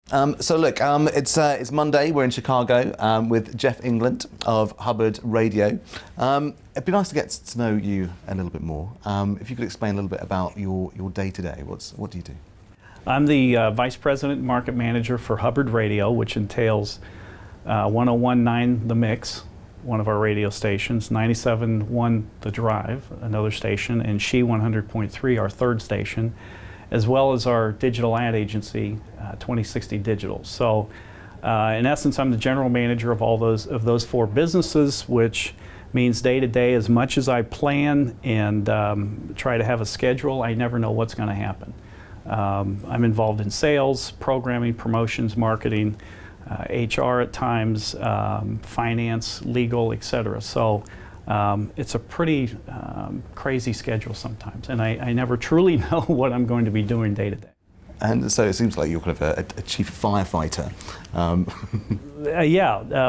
So look, it's Monday. We're in Chicago with Jeff England of Hubbard Radio. It'd be nice to get to know you a little bit more. If you could explain a little bit about your day to day. What do you do? I'm the Vice President and Market Manager for Hubbard Radio, which entails 101.9 The Mix, one of our radio stations, 97.1 The Drive, another station, and She 100.3, our third station, as well as our digital ad agency, 2060 Digital. So, in essence, I'm the general manager of all those four businesses, which means day to day, as much as I plan and try to have a schedule, I never know what's going to happen. I'm involved in sales, programming, promotions, marketing, HR at times, finance, legal, etc. So it's a pretty crazy schedule sometimes, and I never truly know what I'm going to be doing day to day. And so it seems like you're kind of a chief firefighter.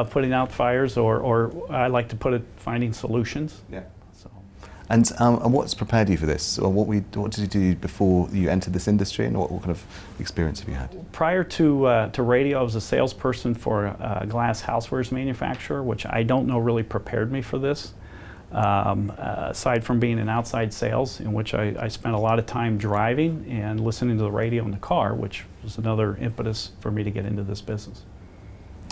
Putting out fires, or I like to put it, finding solutions. Yeah. So. And what's prepared you for this? Or what did you do before you entered this industry, and what kind of experience have you had? Prior to radio, I was a salesperson for a glass housewares manufacturer, which I don't know really prepared me for this. Aside from being in outside sales, in which I spent a lot of time driving and listening to the radio in the car, which was another impetus for me to get into this business.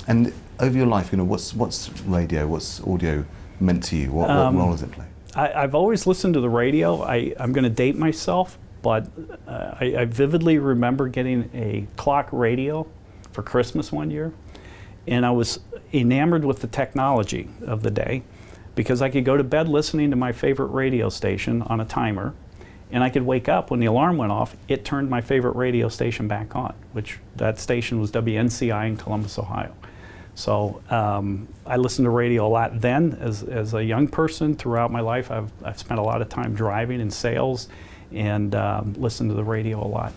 And over your life, what's radio, what's audio meant to you? What role does it play? I've always listened to the radio. I'm going to date myself, but I vividly remember getting a clock radio for Christmas one year, and I was enamored with the technology of the day, because I could go to bed listening to my favorite radio station on a timer, and I could wake up when the alarm went off. It turned my favorite radio station back on, which that station was WNCI in Columbus, Ohio. So I listened to radio a lot then as a young person. Throughout my life, I've spent a lot of time driving in sales, and listened to the radio a lot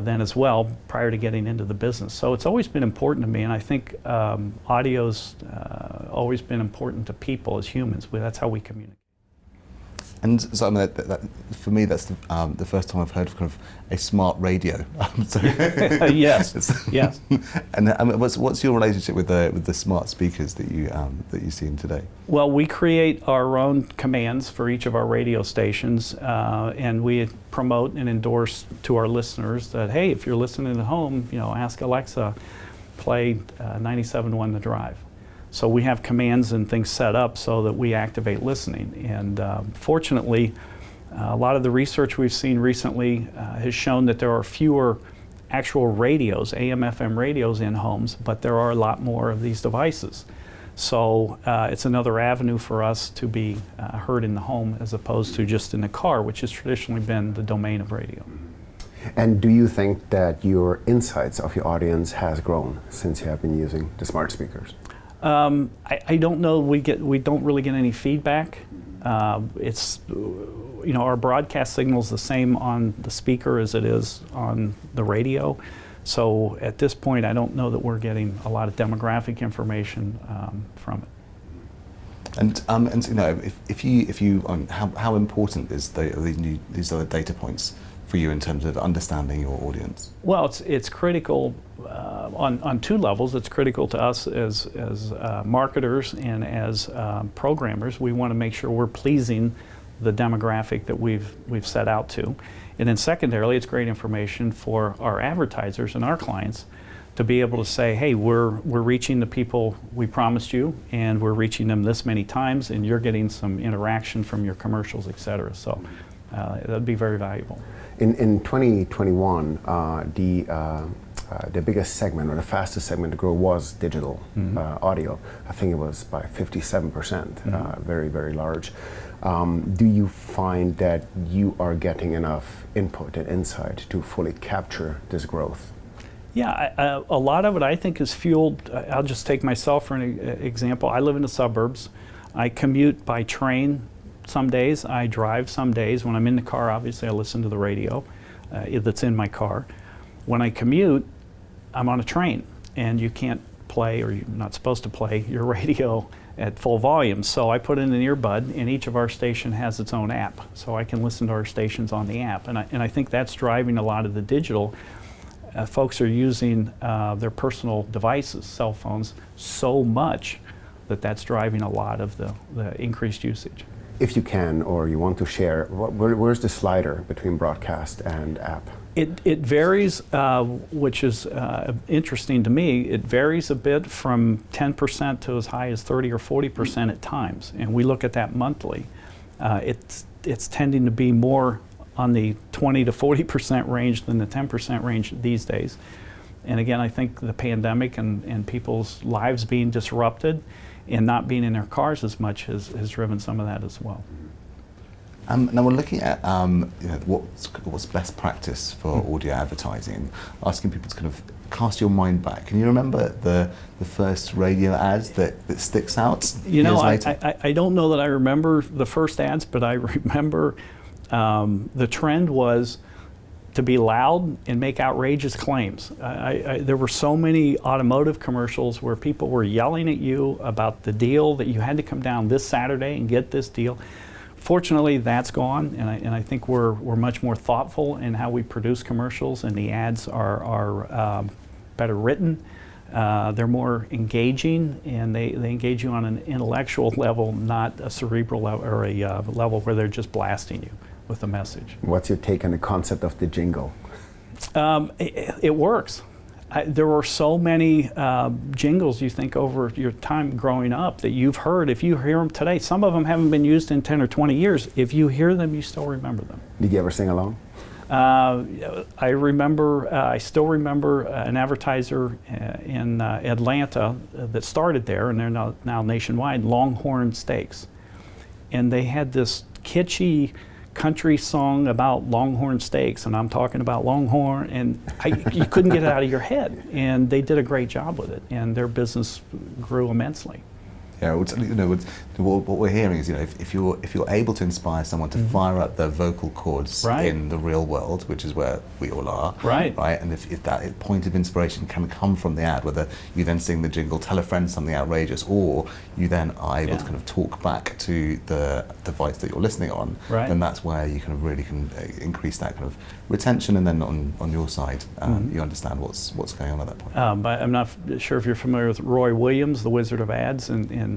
then as well, prior to getting into the business. So it's always been important to me, and I think audio's always been important to people as humans. That's how we communicate. And so I mean, that for me, that's the first time I've heard of kind of a smart radio. Yes, yes. And what's your relationship with the smart speakers that you see in today? Well, we create our own commands for each of our radio stations, and we promote and endorse to our listeners that, hey, if you're listening at home, ask Alexa, play 97.1 The Drive. So we have commands and things set up so that we activate listening. And fortunately, a lot of the research we've seen recently has shown that there are fewer actual radios, AM/FM radios in homes, but there are a lot more of these devices. So it's another avenue for us to be heard in the home as opposed to just in the car, which has traditionally been the domain of radio. And do you think that your insights of your audience has grown since you have been using the smart speakers? I don't know. We don't really get any feedback. It's our broadcast signal is the same on the speaker as it is on the radio. So at this point, I don't know that we're getting a lot of demographic information from it. And if you how important is these other data points for you in terms of understanding your audience? Well, it's critical on two levels. It's critical to us as marketers and as programmers. We want to make sure we're pleasing the demographic that we've set out to. And then secondarily, it's great information for our advertisers and our clients to be able to say, hey, we're reaching the people we promised you, and we're reaching them this many times, and you're getting some interaction from your commercials, et cetera. So that'd be very valuable. In 2021, the biggest segment, or the fastest segment to grow, was digital audio. I think it was by 57%, very, very large. Do you find that you are getting enough input and insight to fully capture this growth? Yeah, a lot of it I think is fueled. I'll just take myself for an example. I live in the suburbs. I commute by train some days. I drive some days. When I'm in the car, obviously I listen to the radio that's in my car. When I commute, I'm on a train, and you can't play, or you're not supposed to play, your radio at full volume. So I put in an earbud, and each of our station has its own app. So I can listen to our stations on the app. And I think that's driving a lot of the digital. folks are using their personal devices, cell phones, so much that that's driving a lot of the increased usage. If you can, or you want to share, where's the slider between broadcast and app? It varies, which is interesting to me. It varies a bit from 10% to as high as 30 or 40% at times, and we look at that monthly. It's tending to be more on the 20 to 40% range than the 10% range these days. And again, I think the pandemic and people's lives being disrupted and not being in their cars as much has driven some of that as well. Now we're looking at what's best practice for audio advertising, asking people to kind of cast your mind back. Can you remember the first radio ads that sticks out You know, years later? I don't know that I remember the first ads, but I remember the trend was to be loud and make outrageous claims. There were so many automotive commercials where people were yelling at you about the deal that you had to come down this Saturday and get this deal. Fortunately, that's gone, and I think we're much more thoughtful in how we produce commercials, and the ads are better written. They're more engaging, and they engage you on an intellectual level, not a cerebral level or a level where they're just blasting you with a message. What's your take on the concept of the jingle? It works. There were so many jingles, you think, over your time growing up that you've heard. If you hear them today, some of them haven't been used in 10 or 20 years. If you hear them, you still remember them. Did you ever sing along? I still remember an advertiser in Atlanta that started there, and they're now nationwide, Longhorn Steaks. And they had this kitschy country song about Longhorn Steaks, and I'm talking about Longhorn, and you couldn't get it out of your head. And they did a great job with it, and their business grew immensely. Yeah, what we're hearing is, if you're able to inspire someone to fire up their vocal cords in the real world, which is where we all are, right? And if that point of inspiration can come from the ad, whether you then sing the jingle, tell a friend something outrageous, or you then are able to kind of talk back to the device that you're listening on, then that's where you kind of really can increase that kind of retention, and then on your side, you understand what's going on at that point. But I'm not sure if you're familiar with Roy Williams, the Wizard of Ads, and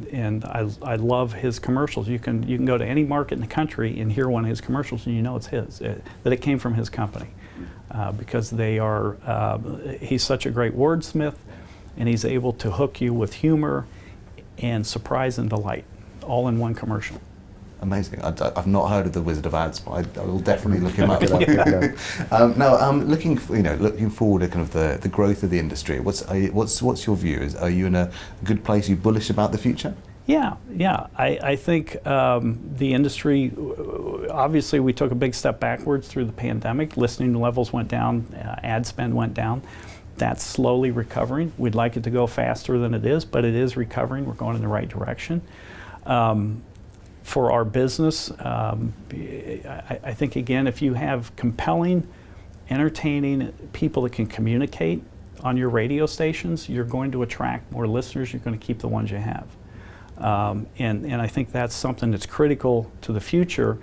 I love his commercials. You can go to any market in the country and hear one of his commercials, and you know it's his, that it came from his company, because they are. He's such a great wordsmith, and he's able to hook you with humor and surprise and delight, all in one commercial. Amazing. I've not heard of the Wizard of Ads, but I will definitely look him up. Now, looking forward at kind of the growth of the industry. What's your view? Are you in a good place? Are you bullish about the future? Yeah. I think the industry, obviously we took a big step backwards through the pandemic. Listening levels went down, ad spend went down. That's slowly recovering. We'd like it to go faster than it is, but it is recovering. We're going in the right direction. For our business, I think, again, if you have compelling, entertaining people that can communicate on your radio stations, you're going to attract more listeners. You're going to keep the ones you have. And I think that's something that's critical to the future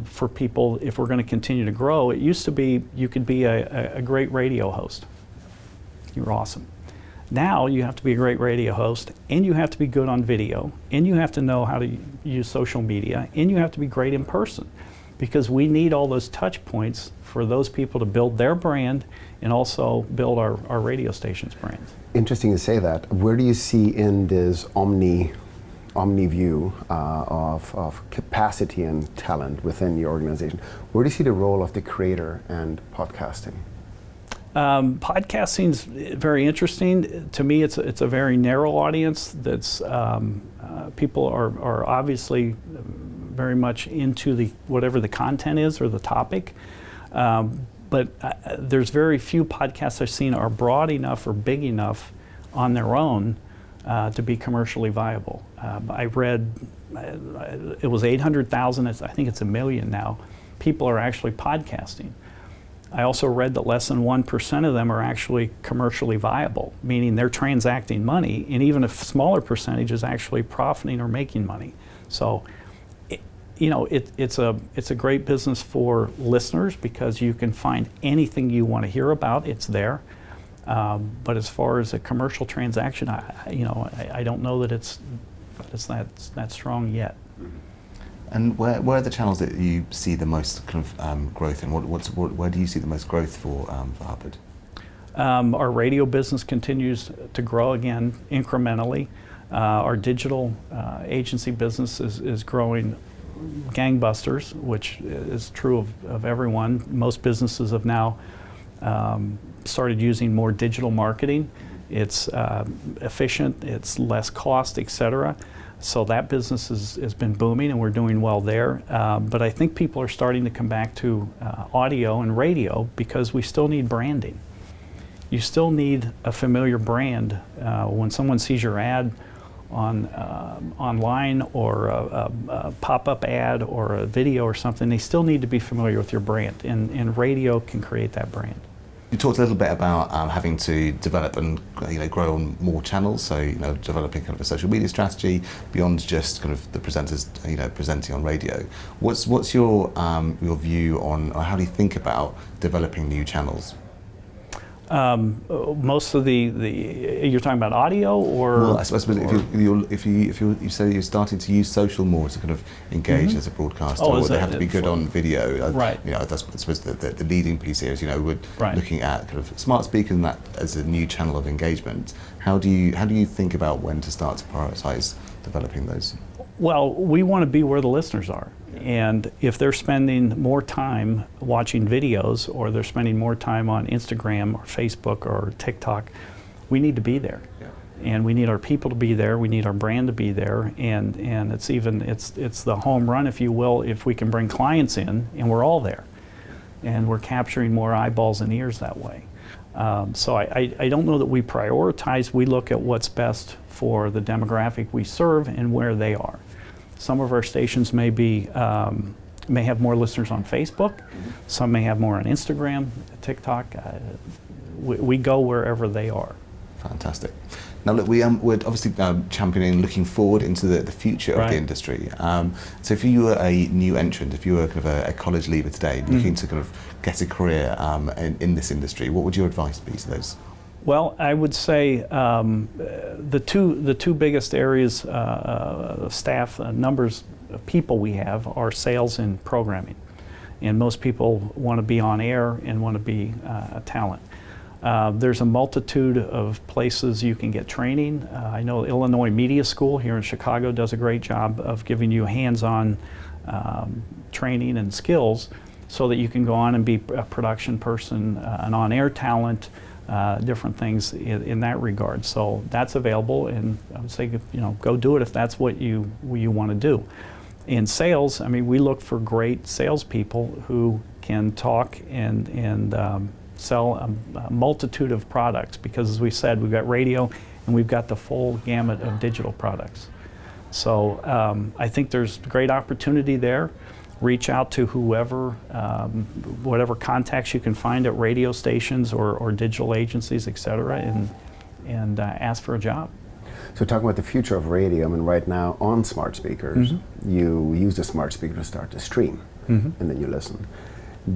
for people if we're going to continue to grow. It used to be you could be a great radio host. You're awesome. Now you have to be a great radio host, and you have to be good on video, and you have to know how to use social media, and you have to be great in person, because we need all those touch points for those people to build their brand and also build our radio station's brand. Interesting to say that. Where do you see in this omni view of capacity and talent within your organization? Where do you see the role of the creator and podcasting? Podcasting's very interesting. To me, it's a very narrow audience. That's people are obviously very much into whatever the content is or the topic. But there's very few podcasts I've seen are broad enough or big enough on their own to be commercially viable. I read it was 800,000. I think it's 1 million now. People are actually podcasting. I also read that less than 1% of them are actually commercially viable, meaning they're transacting money, and even a smaller percentage is actually profiting or making money. So it's a great business for listeners because you can find anything you want to hear about. It's there. But as far as a commercial transaction, I don't know that it's that strong yet. And where are the channels that you see the most kind of growth in? Where do you see the most growth for Hubbard? Our radio business continues to grow again incrementally. Our digital agency business is growing gangbusters, which is true of everyone. Most businesses have now started using more digital marketing. It's efficient, it's less cost, etc. So that business has been booming and we're doing well there. But I think people are starting to come back to audio and radio because we still need branding. You still need a familiar brand. When someone sees your ad on online or a pop-up ad or a video or something, they still need to be familiar with your brand, and radio can create that brand. You talked a little bit about having to develop and grow on more channels, so developing kind of a social media strategy beyond just kind of the presenters presenting on radio. What's your view on, or how do you think about developing new channels? Most of you're talking about audio, or well, I suppose if you say you're starting to use social more to kind of engage as a broadcaster, or they have to be good on video. Right. That's I suppose the leading piece here is we're right. looking at kind of smart speakers and that as a new channel of engagement. How do you think about when to start to prioritize developing those? Well, we want to be where the listeners are. And if they're spending more time watching videos, or they're spending more time on Instagram or Facebook or TikTok, we need to be there. Yeah. And we need our people to be there, we need our brand to be there, and it's the home run, if you will, if we can bring clients in and we're all there. And we're capturing more eyeballs and ears that way. So I don't know that we prioritize, we look at what's best for the demographic we serve and where they are. Some of our stations may have more listeners on Facebook. Some may have more on Instagram, TikTok. We go wherever they are. Fantastic. Now look, we're obviously championing, looking forward into the future of the industry. So if you were a new entrant, if you were kind of a college leaver today, looking to kind of get a career in this industry, what would your advice be to those? Well, I would say the two biggest areas of staff numbers of people we have are sales and programming, and most people want to be on air and want to be a talent. There's a multitude of places you can get training. I know Illinois Media School here in Chicago does a great job of giving you hands-on training and skills so that you can go on and be a production person, an on-air talent, different things in that regard. So that's available, and I would say go do it if that's what you want to do. In sales, I mean, we look for great salespeople who can talk and sell a multitude of products, because as we said, we've got radio and we've got the full gamut of digital products. So I think there's great opportunity there. Reach out to whoever, whatever contacts you can find at radio stations or digital agencies, et cetera, and ask for a job. So talking about the future of radio, I mean, right now on smart speakers, you use the smart speaker to start to stream, and then you listen.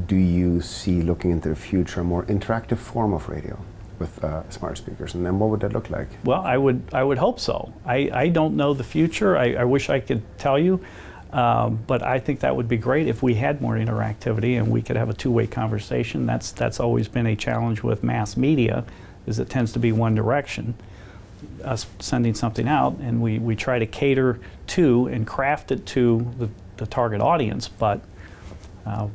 Do you see, looking into the future, a more interactive form of radio with smart speakers, and then what would that look like? Well, I would hope so. I don't know the future. I wish I could tell you. But I think that would be great if we had more interactivity and we could have a two-way conversation. That's always been a challenge with mass media, is it tends to be one direction, us sending something out, and we try to cater to and craft it to the target audience, but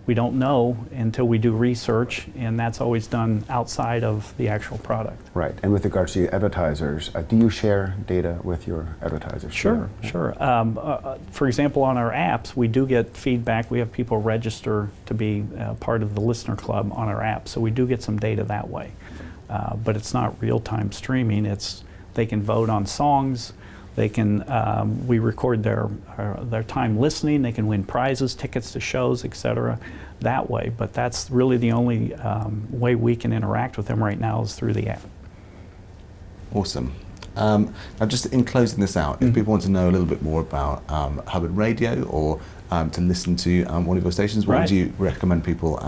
we don't know until we do research, and that's always done outside of the actual product. Right, and with regards to your advertisers, do you share data with your advertisers? Sure. For example, on our apps, we do get feedback. We have people register to be part of the listener club on our app, so we do get some data that way. But it's not real-time streaming. They can vote on songs. They can, we record their time listening. They can win prizes, tickets to shows, etc. that way. But that's really the only way we can interact with them right now is through the app. Awesome. Now just in closing this out, if people want to know a little bit more about Hubbard Radio or to listen to one of your stations, what would you recommend people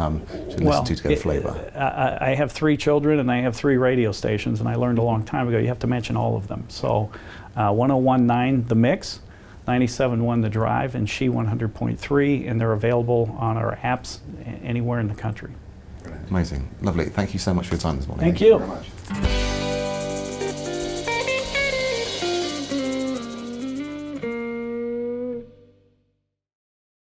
should listen to get a flavour? I have 3 children and I have 3 radio stations, and I learned a long time ago you have to mention all of them. So 101.9 The Mix, 97.1 The Drive, and She 100.3, and they're available on our apps anywhere in the country. Amazing. Lovely. Thank you so much for your time this morning. Thank you. Very much.